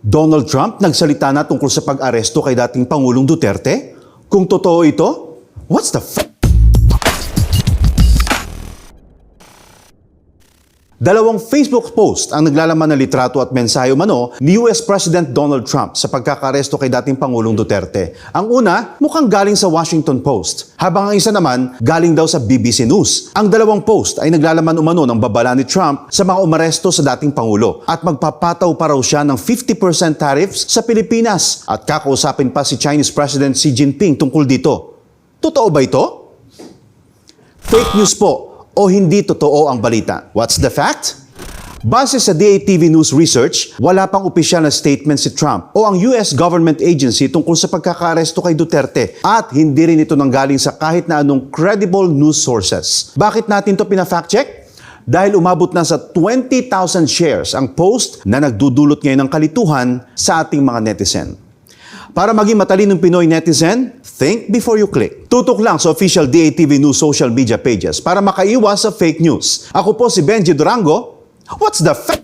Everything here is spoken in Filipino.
Donald Trump nagsalita na tungkol sa pag-aresto kay dating Pangulong Duterte? Kung totoo ito, what's the Dalawang Facebook post ang naglalaman ng litrato at mensahe umano ni US President Donald Trump sa pagkakaresto kay dating Pangulong Duterte. Ang una, mukhang galing sa Washington Post, habang ang isa naman galing daw sa BBC News. Ang dalawang post ay naglalaman umano ng babala ni Trump sa mga umaresto sa dating Pangulo at magpapataw pa raw siya ng 50% tariffs sa Pilipinas at kakausapin pa si Chinese President Xi Jinping tungkol dito. Totoo ba ito? Fake news po o hindi totoo ang balita. What's the fact? Base sa DATV News Research, wala pang opisyal na statement si Trump o ang US government agency tungkol sa pagkakaaresto kay Duterte at hindi rin ito nanggaling sa kahit na anong credible news sources. Bakit natin to pina-fact check? Dahil umabot na sa 20,000 shares ang post na nagdudulot ngayon ng kalituhan sa ating mga netizen. Para maging matalinong Pinoy netizen, think before you click. Tutok lang sa official DATV News social media pages para makaiwas sa fake news. Ako po si Benji Durango. What's the fact?